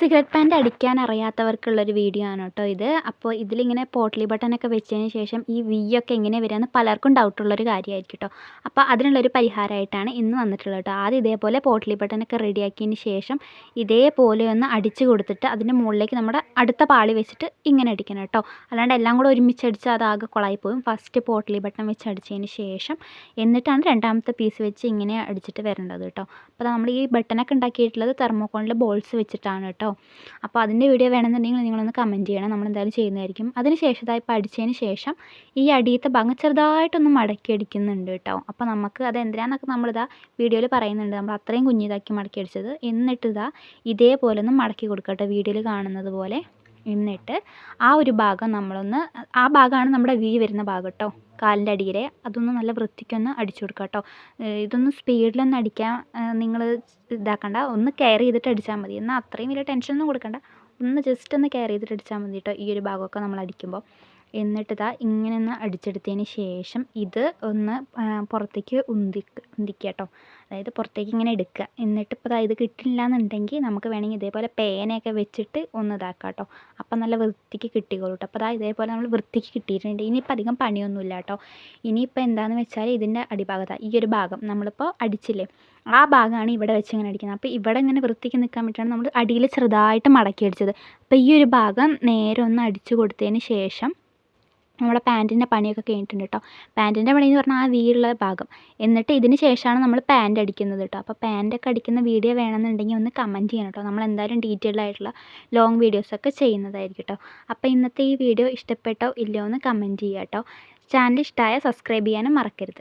Cigarette pant അടിക്കാൻ അറിയാത്തവർക്കുള്ളൊരു video ആണ് കേട്ടോ ഇത്. അപ്പോൾ ഇതിലിങ്ങനെ പോട്ട്ലി ബട്ടണൊക്കെ വെച്ചതിന് ശേഷം ഈ വി ഒക്കെ എങ്ങനെ വരികയെന്ന് പലർക്കും ഡൗട്ടുള്ളൊരു കാര്യമായിരിക്കും കേട്ടോ. അപ്പോൾ അതിനുള്ളൊരു പരിഹാരമായിട്ടാണ് ഇന്ന് വന്നിട്ടുള്ളത് കേട്ടോ. ആദ്യം ഇതേപോലെ പോട്ട്ലി ബട്ടണൊക്കെ റെഡിയാക്കിയതിന് ശേഷം ഇതേപോലെ ഒന്ന് അടിച്ച് കൊടുത്തിട്ട് അതിൻ്റെ മുകളിലേക്ക് നമ്മുടെ അടുത്ത പാളി വെച്ചിട്ട് ഇങ്ങനെ അടിക്കണം കേട്ടോ. അല്ലാണ്ട് എല്ലാം കൂടെ ഒരുമിച്ച് അടിച്ചാൽ അതാകെ കുളമായി പോകും. ഫസ്റ്റ് പോട്ട്ലി ബട്ടൺ വെച്ച് അടിച്ചതിന് ശേഷം എന്നിട്ടാണ് രണ്ടാമത്തെ പീസ് വെച്ച് ഇങ്ങനെ അടിച്ചിട്ട് വരേണ്ടത് കേട്ടോ. അപ്പോൾ നമ്മൾ ഈ ബട്ടണൊക്കെ ഉണ്ടാക്കിയിട്ടുള്ളത് തെർമോക്കോളിൻ്റെ ബോൾസ് വെച്ചിട്ടാണ് കേട്ടോ. അപ്പോൾ അതിൻ്റെ വീഡിയോ വേണമെന്നുണ്ടെങ്കിൽ നിങ്ങളൊന്ന് കമൻറ്റ് ചെയ്യണം. നമ്മളെന്തായാലും ചെയ്യുന്നതായിരിക്കും. അതിന് ശേഷം ഇതായി പഠിച്ചതിന് ശേഷം ഈ അടിയത്തെ ഭാഗം ചെറുതായിട്ടൊന്ന് മടക്കി അടിക്കുന്നുണ്ട് കേട്ടോ. അപ്പോൾ നമുക്ക് അത് എന്തിനാന്നൊക്കെ നമ്മളിതാ വീഡിയോയിൽ പറയുന്നുണ്ട്. നമ്മൾ അത്രയും കുഞ്ഞിതാക്കി മടക്കി അടിച്ചത്. എന്നിട്ട് ഇതേപോലെ ഒന്ന് മടക്കി കൊടുക്കുക കേട്ടോ, വീഡിയോയിൽ കാണുന്നത് പോലെ. എന്നിട്ട് ആ ഒരു ഭാഗം ആ ഭാഗമാണ് നമ്മുടെ വി വരുന്ന ഭാഗം കേട്ടോ, കാലിൻ്റെ അടിയിലെ. അതൊന്ന് നല്ല വൃത്തിക്കൊന്ന് അടിച്ചു കൊടുക്കുക കേട്ടോ. ഇതൊന്ന് സ്പീഡിലൊന്നും അടിക്കാൻ നിങ്ങൾ ഇതാക്കണ്ട, ഒന്ന് കെയർ ചെയ്തിട്ട് അടിച്ചാൽ മതി. എന്നാൽ അത്രയും വലിയ ടെൻഷനൊന്നും കൊടുക്കണ്ട, ഒന്ന് ജസ്റ്റ് ഒന്ന് കെയർ ചെയ്തിട്ട് അടിച്ചാൽ മതി കേട്ടോ ഈ ഒരു ഭാഗമൊക്കെ നമ്മൾ അടിക്കുമ്പോൾ. എന്നിട്ട് ഇങ്ങനെ ഒന്ന് അടിച്ചെടുത്തതിന് ശേഷം ഇത് ഒന്ന് പുറത്തേക്ക് ഉന്തിക്കുക കേട്ടോ. അതായത് പുറത്തേക്ക് ഇങ്ങനെ എടുക്കുക. എന്നിട്ട് ഇപ്പോൾ ഇത് കിട്ടില്ല എന്നുണ്ടെങ്കിൽ നമുക്ക് വേണമെങ്കിൽ ഇതേപോലെ പേനയൊക്കെ വെച്ചിട്ട് ഒന്ന് ഇതാക്കാം കേട്ടോ. അപ്പം നല്ല വൃത്തിക്ക് കിട്ടിക്കോളൂ കേട്ടോ. അപ്പോൾ ഇതേപോലെ നമ്മൾ വൃത്തിക്ക് കിട്ടിയിട്ടുണ്ട്. ഇനിയിപ്പോൾ അധികം പണിയൊന്നുമില്ല കേട്ടോ. ഇനിയിപ്പോൾ എന്താണെന്ന് വെച്ചാൽ ഇതിൻ്റെ അടിഭാഗത്ത് ഈ ഒരു ഭാഗം നമ്മളിപ്പോൾ അടിച്ചില്ലേ, ആ ഭാഗമാണ് ഇവിടെ വെച്ച് ഇങ്ങനെ അടിക്കുന്നത്. അപ്പോൾ ഇവിടെ ഇങ്ങനെ വൃത്തിക്ക് നിൽക്കാൻ വേണ്ടിയിട്ടാണ് നമ്മൾ അടിയിൽ ചെറുതായിട്ട് മടക്കി അടിച്ചത്. അപ്പോൾ ഈ ഒരു ഭാഗം നേരെ ഒന്ന് അടിച്ചു കൊടുത്തതിന് ശേഷം നമ്മുടെ പാൻറ്റിൻ്റെ പണിയൊക്കെ കഴിഞ്ഞിട്ടുണ്ട് കേട്ടോ. പാൻറ്റിൻ്റെ പണി എന്ന് പറഞ്ഞാൽ ആ വീലുള്ള ഭാഗം. എന്നിട്ട് ഇതിന് ശേഷമാണ് നമ്മൾ പാൻറ്റ് അടിക്കുന്നത് കേട്ടോ. അപ്പോൾ പാൻറ്റൊക്കെ അടിക്കുന്ന വീഡിയോ വേണമെന്നുണ്ടെങ്കിൽ ഒന്ന് കമൻറ്റ് ചെയ്യണം കേട്ടോ. നമ്മൾ എന്തായാലും ഡീറ്റെയിൽഡ് ആയിട്ടുള്ള ലോങ് വീഡിയോസൊക്കെ ചെയ്യുന്നതായിരിക്കും കേട്ടോ. അപ്പോൾ ഇന്നത്തെ ഈ വീഡിയോ ഇഷ്ടപ്പെട്ടോ ഇല്ലയോ എന്ന് കമൻറ്റ് ചെയ്യുക കേട്ടോ. ചാനൽ ഇഷ്ടമായ സബ്സ്ക്രൈബ് ചെയ്യാനും മറക്കരുത്.